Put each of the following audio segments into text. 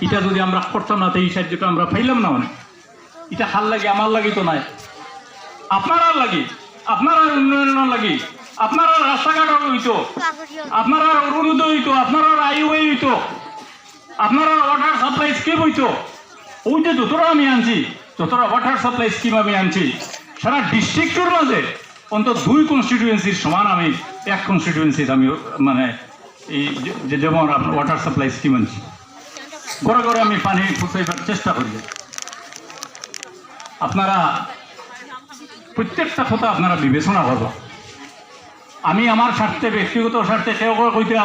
এটা যদি আমরা করতাম না তো এই সাহায্যটা আমরা পাইলাম না। মানে এটা হাল লাগে আমার লাগি তো নাই, আপনারা লাগি, আপনারা উন্নয়নের লাগি, আপনারা রাস্তাঘাট হইতো, আপনারা অরুণোদয় হইতো, আপনারা আইওয়াই হইতো, আপনারা ওয়াটার সাপ্লাই স্কিম হইতো। ওই যে যতটা আমি আনছি, যতটা ওয়াটার সাপ্লাই স্কিম আমি আনছি, সারা ডিস্ট্রিক্টের মাঝে অন্তত 2 কনস্টিটিউয়েন্সির সমান আমি 1 কনস্টিটিউয়েন্সির আমি মানে এই যেমন আপনার ওয়াটার সাপ্লাই স্কিম আনছি। ঘরে ঘরে আমি পানি পৌঁছাইবার চেষ্টা করি। আপনারা প্রত্যেকটা কথা আপনারা বিবেচনা করব। আমি আমার স্বার্থে, ব্যক্তিগত স্বার্থে কেউ কইতা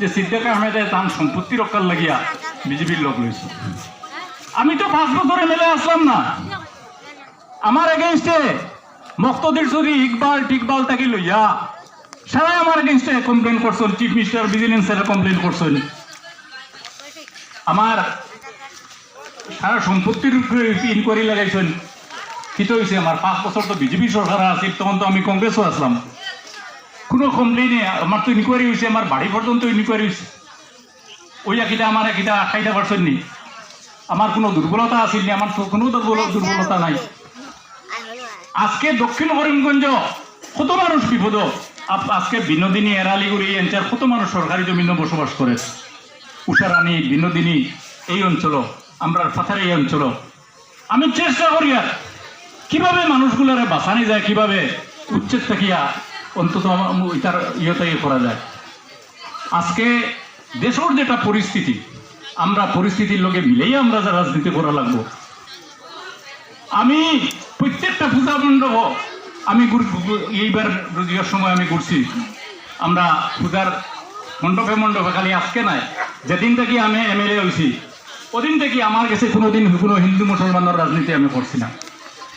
যে সিদ্দিক আহমেদে তার সম্পত্তি রক্ষার লাগিয়া বিজেপির লোক লইছে। আমি তো 5 বছর এমএলএ আসলাম না। আমার এগেইনস্টে মুক্তদির চৌধুরী ইকবাল টিকবাল তাকে লইয়া সারা আমার এগেইনস্টে কমপ্লেন করছেন, চিফ মিনিস্টার ভিজিলেন্সের কমপ্লেন করছেন। আমার সারা সম্পত্তির ইনকোয়ারি লাগাইছেন। কিন্তু হয়েছে আমার 5 বছর তো বিজেপি সরকার আছে, তখন তো আমি কংগ্রেসও আসলাম, কোনো কমপ্লেনে আমার তো ইনকোয়ারি হয়েছে, আমার বাড়ি পর্যন্ত ইনকোয়ারি হয়েছে। ওই একিটা আমার একিটা 28টা পারছেন নি, আমার কোনো দুর্বলতা আসেনি, আমার তো কোনো দুর্বলতা নাই। আজকে দক্ষিণ করিমগঞ্জ কত মানুষ বিপদ, আজকে বিনোদিনী এরালিগুড়ি এই অঞ্চল কত মানুষ সরকারি জমিনে বসবাস করে, উষারানী বিনোদিনী এই অঞ্চল, আমরা পাথার এই অঞ্চল। আমি চেষ্টা করি আর কিভাবে মানুষগুলারে বাঁচানি যায়, কিভাবে উচ্ছেদ থাকিয়া অন্তত তার ইয়েটাই করা যায়। আজকে দেশের যেটা পরিস্থিতি, আমরা পরিস্থিতির লোকে মিলেই আমরা যা রাজনীতি করা লাগবো। আমি প্রত্যেকটা পূজা মণ্ডপ আমি এইবার রোজিয়ার সময় আমি ঘুরছি, আমরা পূজার মণ্ডপে মণ্ডপে, খালি আজকে নাই, যেদিন থেকে আমি এমএলএ হয়েছি ওদিন থেকে আমার কাছে কোনোদিন কোনো হিন্দু মুসলমানের রাজনীতি আমি করছি না।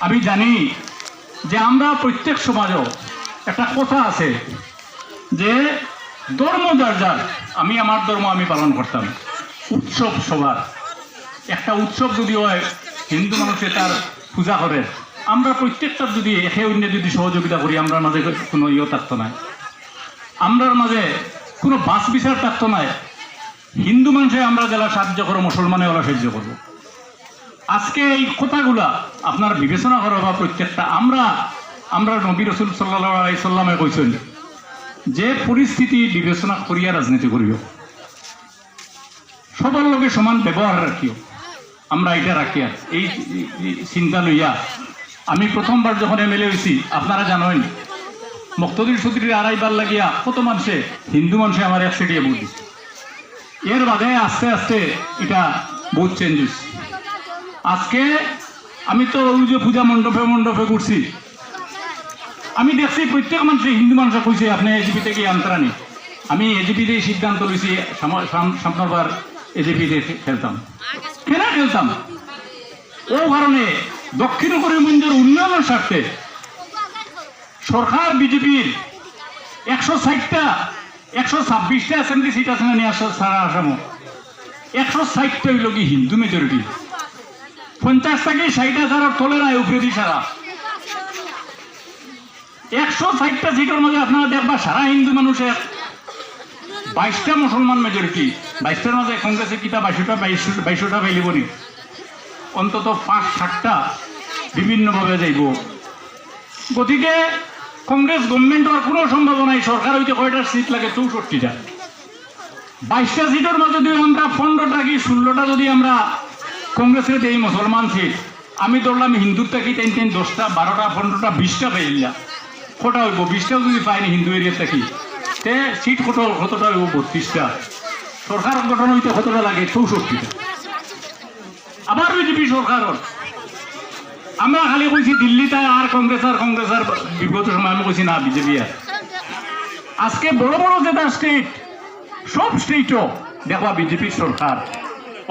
আমি জানি যে আমরা প্রত্যেক সমাজও একটা কথা আছে যে ধর্ম যার যার, আমি আমার ধর্ম আমি পালন করতাম, উৎসব সবার। একটা উৎসব যদি হয়, হিন্দু মানুষে তার পূজা করে, আমরা প্রত্যেকটার যদি একে অন্য যদি সহযোগিতা করি, আমরা মাঝে কোনো থাকতো না, আমরার মাঝে কোনো বাস বিচার থাকতো না। হিন্দু মানুষে আমরা যারা সাহায্য করবো, মুসলমানে ওরা সাহায্য করবো। আজকে এই কথাগুলা আপনার বিবেচনা করো বা প্রত্যেকটা আমরা নবী রাসূল সাল্লাল্লাহু আলাইহি সাল্লামে কইছেন যে পরিস্থিতি বিবেচনা করিয়া রাজনীতি করিও, সবার লোকে সমান ব্যবহার রাখিও। আমরা এটা রাখি আর এই চিন্তা লইয়া আমি প্রথমবার যখন এমএলএ হয়েছি, আপনারা জানেন মুক্তদির চৌধুরীর 2.5 বার লাগিয়া কত মানুষে, হিন্দু মানুষে আমার 1 সেটিয়ে ভোট দিচ্ছে। এর বাদে আস্তে আস্তে এটা বহুত চেঞ্জ হয়েছে। আজকে আমি তো ওই যে পূজা মণ্ডপে মণ্ডপে ঘুরছি, আমি দেখছি প্রত্যেক মানুষে, হিন্দু মানুষে কইছে আপনি এজিপিতে কি আন্তরানি। আমি এজিপিতে সিদ্ধান্ত লইছি সামনেবার এজিপিতে খেলতাম। কেন খেলতাম? ও কারণে দক্ষিণ করিমগঞ্জের উন্নয়নের স্বার্থে সরকার বিজেপির 160টা 126টা অ্যাসেম্বলি সিট আছে না নিয়ে সারা আসামও, 160টা হইল কি হিন্দু মেজরিটি, 50 থেকে 60,000 তলে নাই উপরে সারা 160টা সিটের মধ্যে আপনারা দেখবা সারা হিন্দু মানুষের 22টা মুসলমান মেজরিটি, 22টার মধ্যে কংগ্রেসের কিতা 22টা পাইলিব নি, অন্তত 5-7টা বিভিন্নভাবে যাইব। গতিকে কংগ্রেস গভর্নমেন্ট হওয়ার কোনো সম্ভাবনাই, সরকার হইতে কয়টা সিট লাগে? 64টা। 22টা সিটের মধ্যে যদি আমরা 15টা কি 16টা যদি আমরা কংগ্রেসের দেই মুসলমান সিট, আমি ধরলাম হিন্দুর থাকি 10টা 12টা 15টা 20টা পাইলা কটা হইব? 20টাও যদি পাইনি হিন্দু এরিয়ার থাকি, তে সিট কতটা হইব? 32টা। সরকার গঠন হইতে কতটা লাগে? 64টা। আবার বিজেপি সরকার, আমরা খালি কইছি দিল্লিতে আর কংগ্রেস বিগত সময় আমি কইছি না বিজেপি আর। আজকে বড় বড় যেটা স্টেট, সব স্টেটও দেখবা বিজেপির সরকার।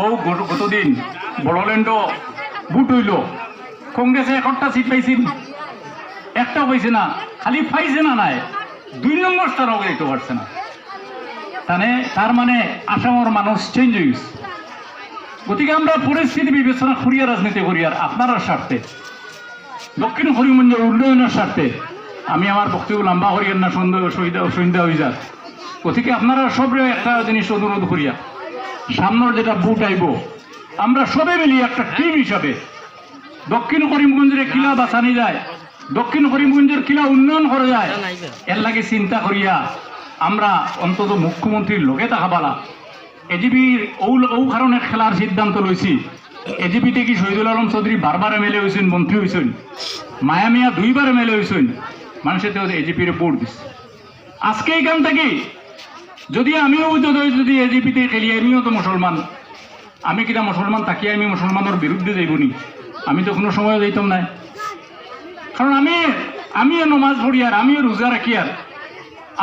ও গতদিন বড়োল্যান্ডও ভোট হইল, কংগ্রেসে 1টা সিট পাইছিল, একটাও পাইছে না, খালি পাইছে না নাই 2 নম্বর স্থানও যেতে পারছে না। তার মানে আসামের মানুষ চেঞ্জ হয়ে গেছে। গতিকে আমরা পরিস্থিতি বিবেচনা করিয়া রাজনীতি করি আর আপনার স্বার্থে, দক্ষিণ করিমগঞ্জের উন্নয়নের স্বার্থে আমি আমার বক্তব্য লম্বা করিয়ার না, সন্ধ্যা হয়ে যাক। গতিকে আপনারা সবরে একটা জিনিস অনুরোধ করিয়া, সামনের যেটা ভোট আইব আমরা সবে মিলিয়ে একটা টিম হিসাবে দক্ষিণ করিমগঞ্জের কিলা বাঁচানি যায়, দক্ষিণ করিমগঞ্জের কিলা উন্নয়ন করা যায়, এর লাগে চিন্তা করিয়া আমরা অন্তত মুখ্যমন্ত্রীর লোকে থাকাবালা এজিপির ও কারণে খেলার সিদ্ধান্ত লইছি। এজিপিতে কি শহীদুল আলম চৌধুরী বারবার এমএলএ হয়েছেন, মন্ত্রী হয়েছেন, মায়া মিয়া 2 বার এমএলএ হয়েছেন, মানুষের তো এজিপির ভোট দিচ্ছে। আজকে এখান থেকে যদি আমিও যদি এজিপিতে খেলি, আমিও তো মুসলমান, আমি কিনা মুসলমান থাকি আমি মুসলমানের বিরুদ্ধে যাইবনি? আমি তো কোনো সময় যাইতাম না, কারণ আমিও নমাজ পড়ি আর আমিও রোজা রাখি আর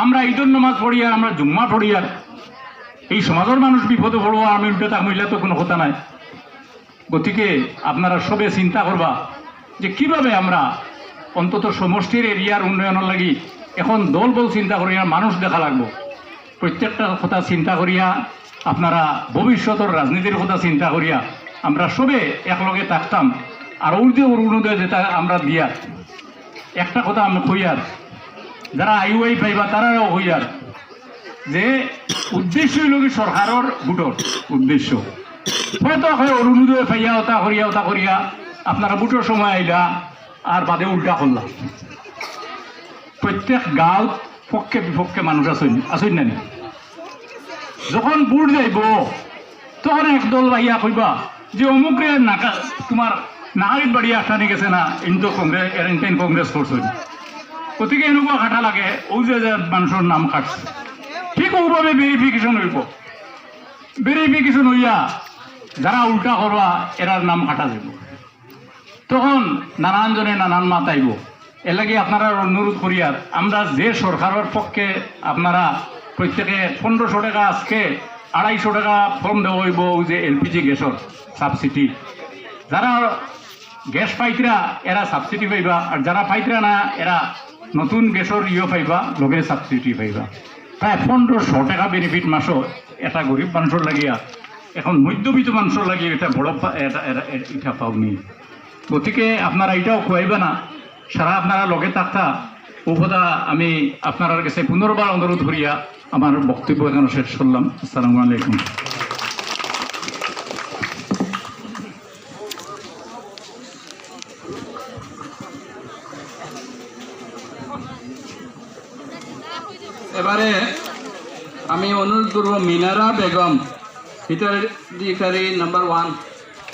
আমরা ঈদের নমাজ পড়ি আর আমরা জুম্মা পড়ি আর এই সমাজের মানুষ বিপদে পড়বো আমি উল্টে তা মহিলা তো কোনো কথা নাই। গতিকে আপনারা সবে চিন্তা করবা যে কিভাবে আমরা অন্তত সমষ্টির এরিয়ার উন্নয়নের লাগি এখন দল বল চিন্তা করিয়া মানুষ দেখা লাগবো, প্রত্যেকটা কথা চিন্তা করিয়া আপনারা ভবিষ্যতের রাজনীতির কথা চিন্তা করিয়া আমরা সবে একলগে থাকতাম। আর অরুণোদয় যেটা আমরা দিয়া একটা কথা আমি কইয়ার, যারা আইওআই পাইবা তারাও কইয়ার যে উদ্দেশ্য হইল কি সরকারের ভোটর উদ্দেশ্য হয়তো অরুণোদয় পাইয়া ওটা করিয়া আপনারা ভোটের সময় আইলা আর বাদে উল্টা করলাম। প্রত্যেক গাঁৱত পক্ষে বিপক্ষে মানুষ আসেন না, যখন ভোট যাইব তখন একদল ভাইয়া কইবা যে অমুকে তোমার নাগারিত বাড়ি আসানি গেছে না, ইনতো কংগ্রেস এরেনটেন কংগ্রেস করছেন, গতিকে এনেকুৱা কাটা লাগে ও যে মানুষের নাম কাটছে। ঠিক ওভাবে ভেরিফিকেশন হইব, ভেরিফিকেশন হইয়া যারা উল্টা করবা এরার নাম কাটা যাব, তখন নানানজনে নানান মাত আইব। এর লাগে আপনারা অনুরোধ করিয়ার আমরা যে সরকারের পক্ষে আপনারা প্রত্যেকে 1500 টাকা আজকে 250 টাকা ফর্ম দেওয়া হইব যে এলপিজি গ্যাসের সাবসিডি, যারা গ্যাস পাইতরা এরা সাবসিডি পাইবা আর যারা পাইতরা না এরা নতুন গ্যাসের পাইবা লগে সাবসিডি পাইবা। প্রায় 1500 টাকা বেনিফিট মাসও এটা গরিব মানুষের লাগিয়া এখন মধ্যবিত্ত মানুষের লাগিয়ে এটা বড় এটা পাওনি। গতিকে আপনারা এটাও খুয়াইবা না, সারা আপনারা লগে থাকতা ও কথা আমি আপনার কাছে পুনর্বার অনুরোধ করিয়া আমার বক্তব্য এখানে শেষ করলাম। আসসালামু আলাইকুম। এবারে আমি অনুরোধ করব মিনারা বেগম, হিতাধিকারী নাম্বার 1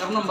1 নম্বর।